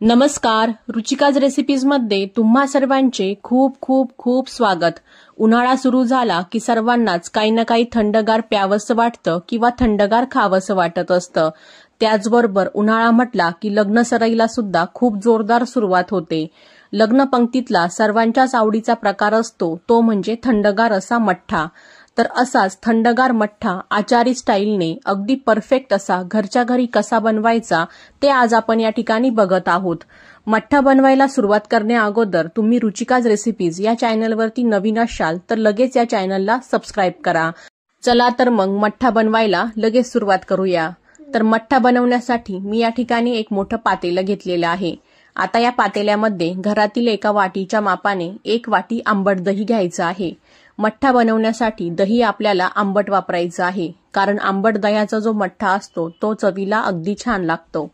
नमस्कार, रुचिकाज रेसिपीज मध्ये तुम्हा सर्वांचे खूप खूप खूप स्वागत। उन्हाळा सुरू झाला की सर्वांनाच काही ना काही थंडगार प्यावंसं वाटतं किंवा थंडगार खावंसं वाटत असतं। त्याचबरोबर उन्हाळा म्हटला की लग्न सराईला सुद्धा खूप जोरदार सुरुवात होते। लग्न पंक्तीतला सर्वांच्याच आवडीचा प्रकार असतो तो म्हणजे थंडगार असा मठ्ठा। तर असाच थंडगार मठ्ठा आचारी स्टाईलने अगदी परफेक्ट असा घरच्या घरी कसा बनवायचा ते आज आपण या ठिकाणी बघत आहोत। मठ्ठा बनवायला सुरुवात करण्या अगोदर तुम्ही रुचिकाज रेसिपीज या चॅनलवरती नवीन असाल तर लगेच या चॅनलला सबस्क्राइब करा। चला तर मग मठ्ठा बनवायला लगेच सुरुवात करूया। तर मठ्ठा बनवण्यासाठी मी या ठिकाणी एक मोठं पातेलं घेतलेलं आहे। आता या पातेल्यामध्ये घरातील एका वाटीच्या मापाने 1 वाटी आंबट दही घ्यायचं आहे। मठ्ठा बनवण्यासाठी दही आपल्याला आंबट वापरायचं आहे, कारण आंबट दह्याचा जो मठ्ठा असतो तो चवीला अगदी छान लागतो।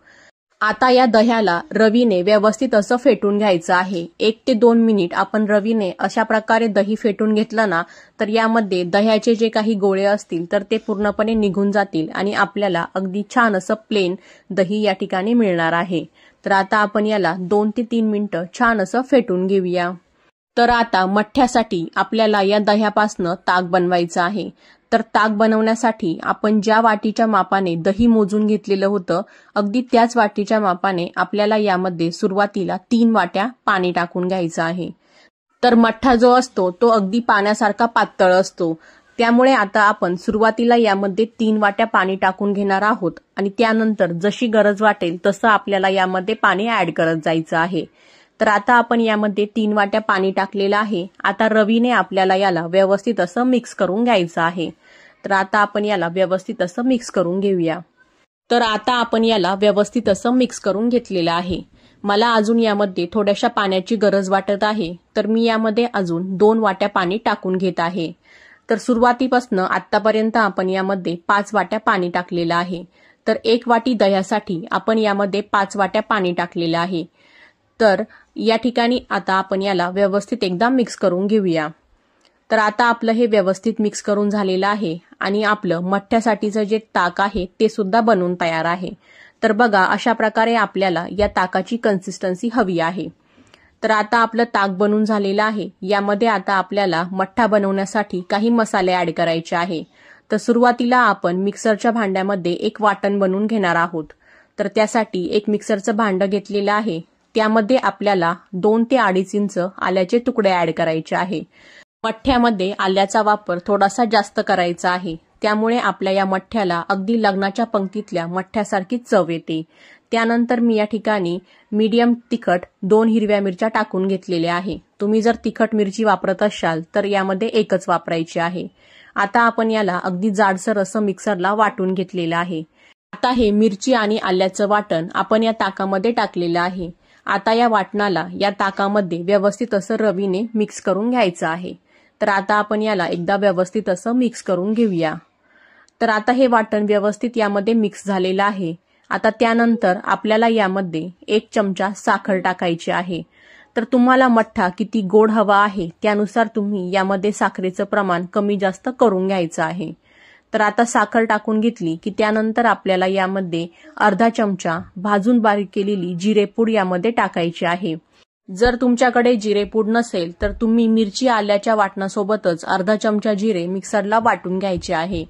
आता या दह्याला रवीने व्यवस्थित असं फेटून घ्यायचं आहे। 1 ते 2 मिनिट आपण रवीने अशा प्रकारे दही फेटून घेतलं ना तर यामध्ये दह्याचे जे काही गोळे असतील तर ते पूर्णपणे निघून जातील आणि आपल्याला अगदी छान असं प्लेन दही या ठिकाणी मिळणार आहे। तर आता आपण याला 2 ते 3 मिनिटं छान असं फेटून घेऊया। तर आता मठ्ठ्यासाठी आपल्याला या दह्यापासनं ताक बनवायचं आहे। तर ताक बनवण्यासाठी आपण ज्या वाटीच्या मापाने दही मोजून घेतलेलं होतं अगदी त्याच वाटीच्या मापाने आपल्याला यामध्ये सुरुवातीला 3 वाट्या पाणी टाकून घ्यायचं आहे। तर मठ्ठा जो असतो तो अगदी पाण्यासारखा पातळ असतो, त्यामुळे आता आपण सुरुवातीला यामध्ये 3 वाट्या पाणी टाकून घेणार आहोत आणि त्यानंतर जशी गरज वाटेल तसं आपल्याला यामध्ये पाणी ऍड करत जायचं आहे। तर आता आपण यामध्ये 3 वाट्या पाणी टाकलेलं आहे। आता रवीने आपल्याला याला व्यवस्थित असं मिक्स करून घ्यायचं आहे। तर आता आपण याला व्यवस्थित असं मिक्स करून घेऊया। तर आता आपण याला व्यवस्थित असं मिक्स करून घेतलेलं आहे। मला अजून यामध्ये थोड्याशा पाण्याची गरज वाटत आहे, तर मी यामध्ये अजून 2 वाट्या पाणी टाकून घेत आहे। तर सुरुवातीपासून आतापर्यंत आपण यामध्ये 5 वाट्या पाणी टाकलेलं आहे। तर 1 वाटी दह्यासाठी आपण यामध्ये 5 वाट्या पाणी टाकलेलं आहे। तर या ठिकाणी आता आपण याला व्यवस्थित एकदा मिक्स करून घेऊया। तर आता आपलं हे व्यवस्थित मिक्स करून झालेलं आहे आणि आपलं मठ्ठ्यासाठीचं जे ताक आहे ते सुद्धा बनवून तयार आहे। तर बघा अशा प्रकारे आपल्याला या ताकाची कन्सिस्टन्सी हवी आहे। तर आता आपलं ताक बनवून झालेलं आहे। यामध्ये आता आपल्याला मठ्ठा बनवण्यासाठी काही मसाले ऍड करायचे आहे। तर सुरुवातीला आपण मिक्सरच्या भांड्यामध्ये एक वाटण बनवून घेणार आहोत। तर त्यासाठी एक मिक्सरचं भांडं घेतलेलं आहे, त्यामध्ये आपल्याला 2 ते 2.5 इंच आल्याचे तुकडे ऍड करायचे आहे। मठ्ठ्यामध्ये आल्याचा वापर थोडासा जास्त करायचा आहे, त्यामुळे आपल्या या मठ्ठ्याला अगदी लग्नाच्या पंक्तीतल्या मठ्ठ्यासारखी चव येते। त्यानंतर मी या ठिकाणी मीडियम तिखट 2 हिरव्या मिरच्या टाकून घेतलेल्या आहे। तुम्ही जर तिखट मिरची वापरत असाल तर यामध्ये एकच वापरायची आहे। आता आपण याला अगदी जाडसर असं मिक्सरला वाटून घेतलेलं आहे। आता हे मिरची आणि आल्याचं वाटण आपण या ताकामध्ये टाकलेलं आहे। आता या वाटणाला या ताकामध्ये व्यवस्थित असं रवीने मिक्स करून घ्यायचं आहे। तर आता आपण याला एकदा व्यवस्थित असं मिक्स करून घेऊया। तर आता हे वाटण व्यवस्थित यामध्ये मिक्स झालेलं आहे। आता त्यानंतर आपल्याला यामध्ये 1 चमचा साखर टाकायची आहे। तर तुम्हाला मठ्ठा किती गोड हवा आहे त्यानुसार तुम्ही यामध्ये साखरेचं प्रमाण कमी जास्त करून घ्यायचं आहे। तर आता साखर टाकून घेतली की त्यानंतर आपल्याला यामध्ये अर्धा चमचा भाजून बारीक केलेली जिरेपूड यामध्ये टाकायची आहे। जर तुमच्याकडे जिरेपूड नसेल तर तुम्ही मिरची आल्याच्या वाटणासोबतच अर्धा चमचा जिरे मिक्सरला वाटून घ्यायचे आहे।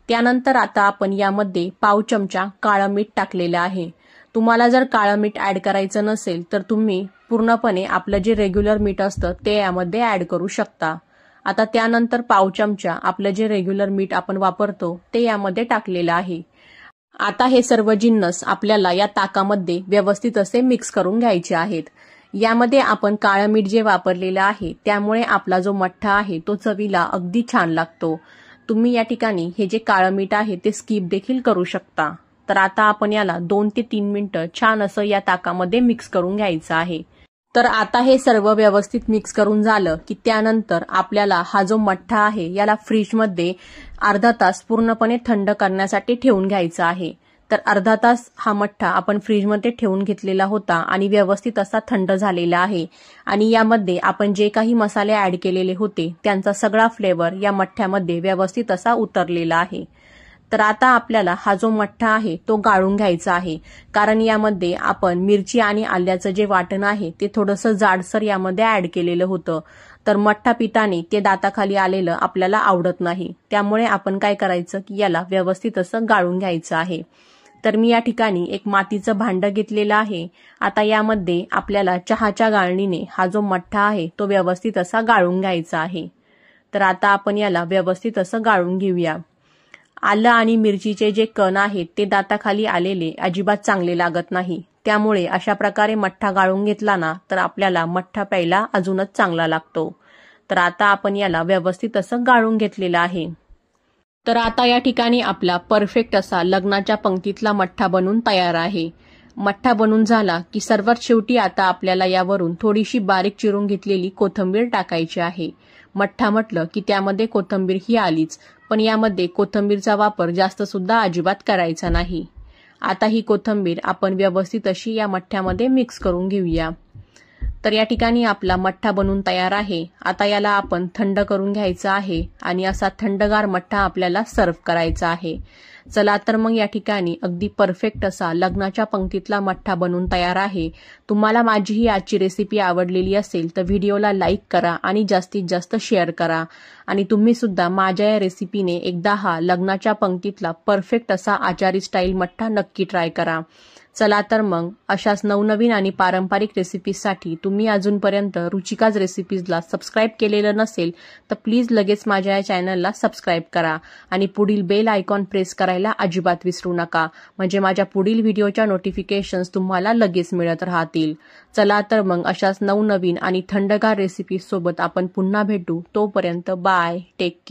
त्यानंतर आता आपण यामध्ये पाव चमचा काळं मीठ टाकलेलं आहे। तुम्हाला जर काळं मीठ ऍड करायचं नसेल तर तुम्ही पूर्णपणे आपलं जे रेग्युलर मीठ असतं ते यामध्ये ऍड करू शकता। आता त्यानंतर पाव चमचा आपलं जे रेग्युलर मीठ आपण वापरतो ते यामध्ये टाकलेलं आहे। आता हे सर्व जिन्नस आपल्याला या ताकामध्ये व्यवस्थित असे मिक्स करून घ्यायचे आहेत। यामध्ये आपण काळं मीठ जे वापरलेलं आहे त्यामुळे आपला जो मठ्ठा आहे तो चवीला अगदी छान लागतो। तुम्ही या ठिकाणी हे जे काळं मीठ आहे ते स्किप देखील करू शकता। तर आता आपण याला 2 ते 3 मिनिटं छान असं या ताकामध्ये मिक्स करून घ्यायचं आहे। तर आता हे सर्व व्यवस्थित मिक्स करून झालं की त्यानंतर आपल्याला हा जो मठ्ठा आहे याला फ्रीजमध्ये अर्धा तास पूर्णपणे थंड करण्यासाठी ठेवून घ्यायचा आहे। तर अर्धा तास हा मठ्ठा आपण फ्रीजमध्ये ठेवून घेतलेला होता आणि व्यवस्थित असा थंड झालेला आहे आणि यामध्ये आपण जे काही मसाले ऍड केलेले होते त्यांचा सगळा फ्लेवर या मठ्ठ्यामध्ये व्यवस्थित असा उतरलेला आहे। तर आता आपल्याला हा जो मठ्ठा आहे तो गाळून घ्यायचा आहे, कारण यामध्ये आपण मिरची आणि आल्याचं जे वाटण आहे ते थोडंसं जाडसर यामध्ये ऍड केलेलं होतं. तर मठ्ठा पिताने ते दाताखाली आलेलं आपल्याला आवडत नाही, त्यामुळे आपण काय करायचं की याला व्यवस्थित असं गाळून घ्यायचं आहे. तर मी या ठिकाणी एक मातीचं भांडं घेतलेलं आहे. आता यामध्ये आपल्याला चहाच्या गाळणीने हा जो मठ्ठा आहे तो व्यवस्थित असा गाळून घ्यायचा आहे. तर आता आपण याला व्यवस्थित असं गाळून घेऊया. आलं आणि मिरचीचे जे कण आहेत ते दाताखाली आलेले अजिबात चांगले लागत नाही, त्यामुळे अशा प्रकारे मठ्ठा गाळून घेतला ना तर आपल्याला मठ्ठा प्यायला अजूनच चांगला लागतो. तर आता आपण याला व्यवस्थित असं गाळून घेतलेलं आहे. तर आता या ठिकाणी आपला परफेक्ट असा लग्नाच्या पंक्तीतला मठ्ठा बनून तयार आहे. मठ्ठा बनून झाला की सर्वात शेवटी आता आपल्याला यावरून थोडीशी बारीक चिरून घेतलेली कोथिंबीर टाकायची आहे. मठ्ठा म्हटलं की त्यामध्ये कोथिंबीर ही आलीच, पण यामध्ये कोथिंबीरचा वापर जास्त सुद्धा अजिबात करायचा नाही. आता ही कोथिंबीर आपण व्यवस्थित अशी या मठ्ठ्यामध्ये मिक्स करून घेऊया. तर या ठिकाणी आपला मठ्ठा बनून तयार आहे. आता याला आपण थंड करून घ्यायचा आहे आणि असा थंडगार मठ्ठा आपल्याला सर्व्ह करायचा आहे. चला तर मग या ठिकाणी अगदी परफेक्ट असा लग्नाच्या पंक्तीतला मठ्ठा बनून तयार आहे. तुम्हाला माझी ही आजची रेसिपी आवडलेली असेल तर व्हिडिओला लाईक करा आणि जास्तीत जास्त शेअर करा. आणि तुम्ही सुद्धा माझ्या या रेसिपीने एकदा हा लग्नाच्या पंक्तीतला परफेक्ट असा आचारी स्टाईल मठ्ठा नक्की ट्राय करा. चला तर मग अशाच नवनवीन आणि पारंपरिक रेसिपीजसाठी तुम्ही अजूनपर्यंत रुचिकाज रेसिपीजला सबस्क्राईब केलेलं नसेल तर प्लीज लगेच माझ्या या चॅनलला सबस्क्राईब करा आणि पुढील बेल आयकॉन प्रेस करायला अजिबात विसरू नका, म्हणजे माझ्या पुढील व्हिडिओच्या नोटिफिकेशन्स तुम्हाला लगेच मिळत राहतील. चला तर मग अशाच नवनवीन आणि थंडगार रेसिपीज सोबत आपण पुन्हा भेटू. तोपर्यंत बाय, टेक केअर.